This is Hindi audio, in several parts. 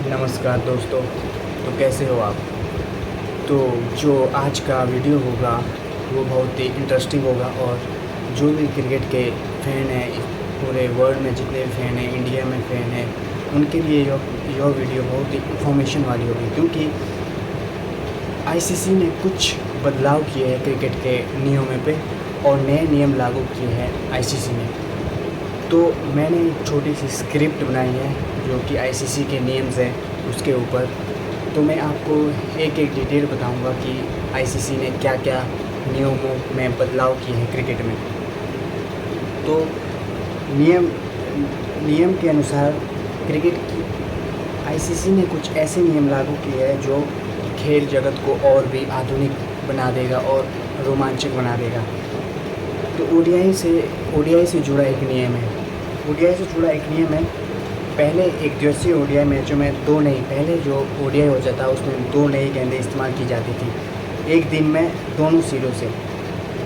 नमस्कार दोस्तों। तो कैसे हो आप। तो जो आज का वीडियो होगा वो बहुत ही इंटरेस्टिंग होगा और जो भी क्रिकेट के फ़ैन हैं पूरे वर्ल्ड में जितने भी फ़ैन हैं, इंडिया में फ़ैन हैं, उनके लिए यह वीडियो बहुत ही इंफॉर्मेशन वाली होगी, क्योंकि आईसीसी ने कुछ बदलाव किए हैं क्रिकेट के नियमों पे और नए नियम लागू किए हैं आईसीसी ने। तो मैंने एक छोटी सी स्क्रिप्ट बनाई है जो कि आईसीसी के नियम्स हैं उसके ऊपर। तो मैं आपको एक एक डिटेल बताऊंगा कि आईसीसी ने क्या क्या नियमों में बदलाव किए हैं क्रिकेट में। तो नियम नियम के अनुसार क्रिकेट की आईसीसी ने कुछ ऐसे नियम लागू किए हैं जो खेल जगत को और भी आधुनिक बना देगा और रोमांचक बना देगा। तो ओडीआई से जुड़ा एक नियम है। ओडीआई से जुड़ा एक नियम है। पहले एक दिवसीय ओडीआई मैचों में पहले जो ओडीआई हो जाता उसमें 2 नई गेंदें इस्तेमाल की जाती थी। एक दिन में दोनों सिरों से,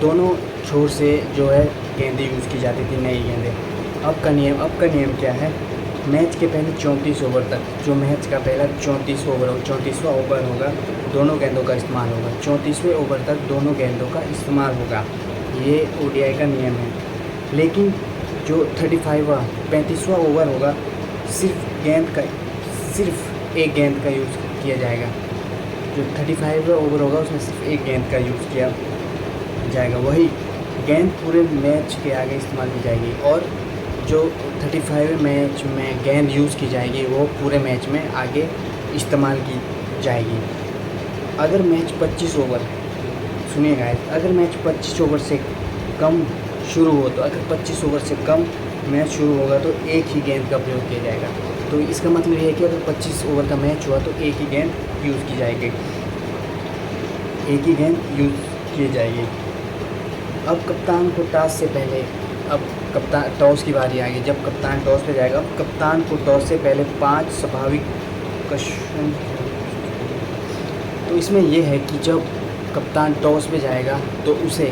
दोनों छोर से जो है गेंदें यूज़ की जाती थी, नई गेंदें। अब का नियम क्या है। मैच के पहले 34 ओवर तक, जो मैच का पहला 34वां ओवर होगा, दोनों गेंदों का इस्तेमाल होगा। 34वें ओवर तक दोनों गेंदों का इस्तेमाल होगा। ये ओडीआई का नियम है। लेकिन जो 35वां ओवर होगा, सिर्फ एक गेंद का यूज़ किया जाएगा। जो 35वां ओवर होगा उसमें सिर्फ एक गेंद का यूज़ किया जाएगा। वही गेंद पूरे मैच के आगे इस्तेमाल की जाएगी और जो 35वें मैच में गेंद यूज़ की जाएगी वो पूरे मैच में आगे इस्तेमाल की जाएगी। अगर मैच 25 ओवर, सुनिएगा, अगर मैच 25 ओवर से कम शुरू हो, तो अगर 25 ओवर से कम मैच शुरू होगा तो एक ही गेंद का प्रयोग किया जाएगा। तो इसका मतलब ये है कि अगर 25 ओवर का मैच हुआ तो एक ही गेंद यूज़ की जाएगी, अब कप्तान को टॉस से पहले, अब कप्तान टॉस की बारी आ गई। जब कप्तान टॉस पे जाएगा, कप्तान को टॉस से पहले 5 स्वाभाविक क्वेश्चन। तो इसमें यह है कि जब कप्तान टॉस पे जाएगा तो उसे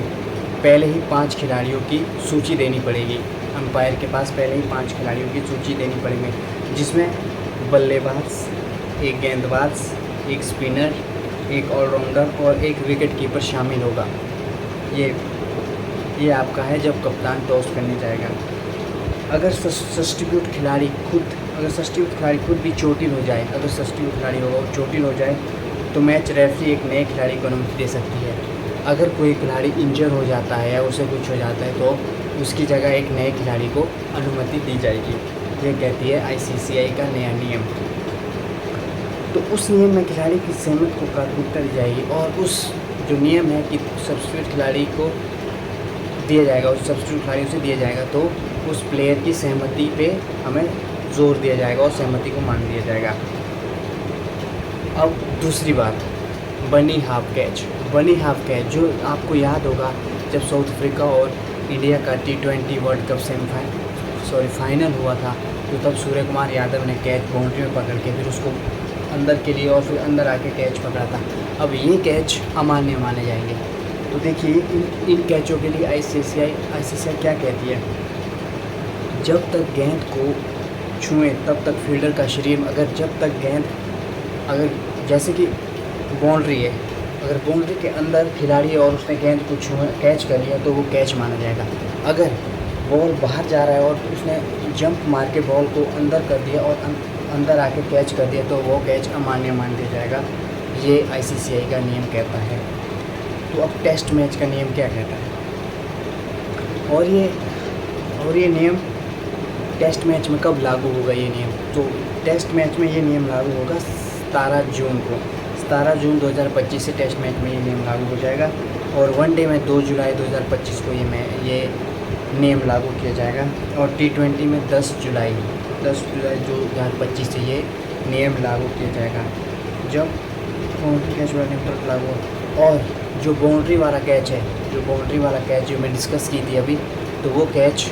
पहले ही 5 खिलाड़ियों की सूची देनी पड़ेगी। अंपायर के पास पहले ही 5 खिलाड़ियों की सूची देनी पड़ेगी, जिसमें बल्लेबाज, एक गेंदबाज, एक स्पिनर, एक ऑलराउंडर और एक विकेट कीपर शामिल होगा। ये आपका है जब कप्तान टॉस करने जाएगा। अगर सब्स्टिट्यूट खिलाड़ी खुद भी चोटिल हो जाए, अगर सब्स्टिट्यूट खिलाड़ी चोटिल हो जाए तो मैच रेफरी एक नए खिलाड़ी को अनुमति दे सकती है। अगर कोई खिलाड़ी इंजर हो जाता है या उसे कुछ हो जाता है तो उसकी जगह एक नए खिलाड़ी को अनुमति दी जाएगी। ये कहती है आईसीसीआई का नया नियम। तो उस नियम में खिलाड़ी की सहमति को प्राथमिकता दी जाएगी और उस जो नियम है कि सब्स्टिट्यूट खिलाड़ी को दिया जाएगा, उस सब्स्टिट्यूट खिलाड़ी से दिया जाएगा, तो उस प्लेयर की सहमति पे हमें जोर दिया जाएगा और सहमति को मान दिया जाएगा। अब दूसरी बात, बनी हाफ कैच, जो आपको याद होगा जब साउथ अफ्रीका और इंडिया का T20 वर्ल्ड कप फाइनल हुआ था, तो तब सूर्य कुमार यादव ने कैच बाउंड्री में पकड़ के फिर उसको अंदर के लिए और फिर अंदर आके कैच पकड़ा था। अब ये कैच अमान्य माने जाएंगे। तो देखिए इन कैचों के लिए आईसीसीआई क्या कहती है। जब तक गेंद को छुएं तब तक फील्डर का शरीर, अगर जैसे कि बाउंड्री है, अगर बाउंड्री के अंदर खिलाड़ी है और उसने गेंद को कैच कर लिया तो वो कैच माना जाएगा। अगर बॉल बाहर जा रहा है और उसने जंप मार के बॉल को अंदर कर दिया और अंदर आके कैच कर दिया तो वो कैच अमान्य मान दिया जाएगा। ये आईसीसीआई का नियम कहता है। तो अब टेस्ट मैच का नियम क्या कहता है और ये नियम टेस्ट मैच में कब लागू होगा ये नियम। तो टेस्ट मैच में ये नियम लागू होगा 17 जून 2025 से टेस्ट मैच में ये नियम लागू हो जाएगा और वनडे में 2 जुलाई 2025 को ये नियम लागू किया जाएगा और T20 में 10 जुलाई 2025 से ये नियम लागू किया जाएगा। जब बाउंड्री कैच वाला नियम पर लागू हो, और जो बाउंड्री वाला कैच जो मैं डिस्कस की थी अभी, तो वो कैच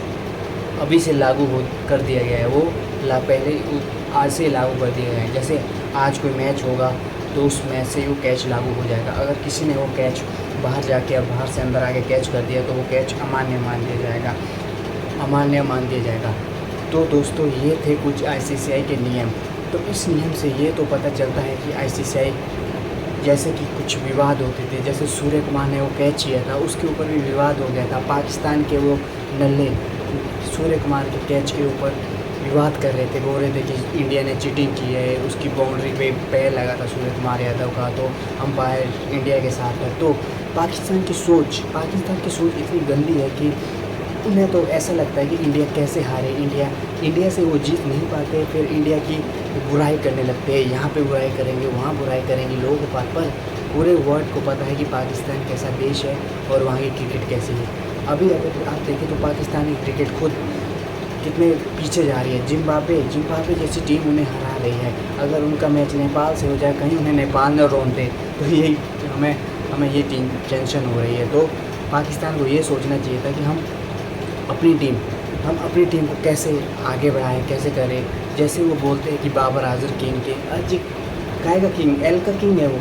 अभी से लागू कर दिया गया है। वो पहले आज से लागू कर दिया गया है। जैसे आज कोई मैच होगा तो उस मैच से वो कैच लागू हो जाएगा। अगर किसी ने वो कैच बाहर जाके या बाहर से अंदर आके कैच कर दिया तो वो कैच अमान्य मान दिया जाएगा। तो दोस्तों ये थे कुछ आईसीसीआई के नियम। तो इस नियम से ये तो पता चलता है कि आईसीसीआई जैसे कि कुछ विवाद होते थे, जैसे सूर्य कुमार ने वो कैच किया था उसके ऊपर भी विवाद हो गया था। पाकिस्तान के वो नल्ले सूर्य कुमार के कैच के ऊपर विवाद कर रहे थे, बोल रहे थे कि इंडिया ने चीटिंग की है, उसकी बाउंड्री पे पैर लगा था सूर्य कुमार यादव का, तो अंपायर इंडिया के साथ है। तो पाकिस्तान की सोच इतनी गंदी है कि उन्हें तो ऐसा लगता है कि इंडिया कैसे हारे, इंडिया से वो जीत नहीं पाते, फिर इंडिया की बुराई करने लगते हैं, यहाँ पे बुराई करेंगे, वहाँ बुराई करेंगे। लोगों को पर पूरे वर्ल्ड को पता है कि पाकिस्तान कैसा देश है और वहाँ की क्रिकेट कैसी है। अभी अगर आप देखें तो पाकिस्तानी क्रिकेट खुद कितने पीछे जा रही है। जिम्बाब्वे जैसी टीम उन्हें हरा रही है। अगर उनका मैच नेपाल से हो जाए, कहीं उन्हें नेपाल न रोन दे, तो यही हमें ये टीम टेंशन हो रही है। तो पाकिस्तान को ये सोचना चाहिए था कि हम अपनी टीम को कैसे आगे बढ़ाएं, कैसे करें। जैसे वो बोलते हैं कि बाबर आजम किंग के, आज काय का किंग, एल का किंग है वो।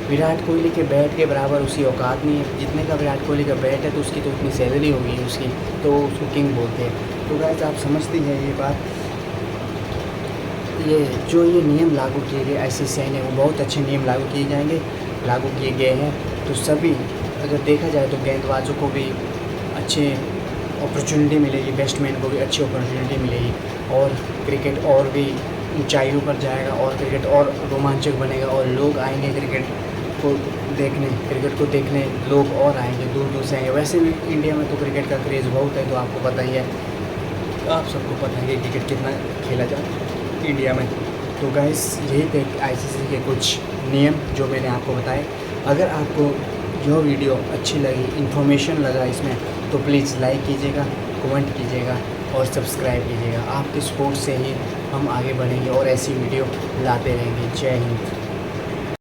विराट कोहली के बैट के बराबर उसकी औकात नहीं है। जितने का विराट कोहली का बैट है तो उसकी तो उतनी सैलरी होगी उसकी, तो उसको किंग बोलते हैं। तो गाइस आप समझते हैं ये बात। ये नियम लागू किए गए आईसीसीआई ने, वो बहुत अच्छे नियम लागू किए गए हैं। तो सभी अगर देखा जाए तो गेंदबाजों को भी अच्छे अपॉर्चुनिटी मिलेगी, बैट्समैन को भी अच्छी अपॉर्चुनिटी मिलेगी, और क्रिकेट और भी ऊंचाइयों पर जाएगा, और क्रिकेट और रोमांचक बनेगा, और लोग आएंगे क्रिकेट को देखने लोग और आएंगे, दूर दूर से आएंगे। वैसे भी इंडिया में तो क्रिकेट का क्रेज़ बहुत है, तो आपको पता ही है, आप सबको पता है कि क्रिकेट कितना खेला जाता है इंडिया में। तो गाइस यही थे आईसीसी के कुछ नियम जो मैंने आपको बताए। अगर आपको यह वीडियो अच्छी लगी, इन्फॉर्मेशन लगा इसमें, तो प्लीज़ लाइक कीजिएगा, कमेंट कीजिएगा और सब्सक्राइब कीजिएगा। आपके सपोर्ट से ही हम आगे बढ़ेंगे और ऐसी वीडियो लाते रहेंगे। जय हिंद।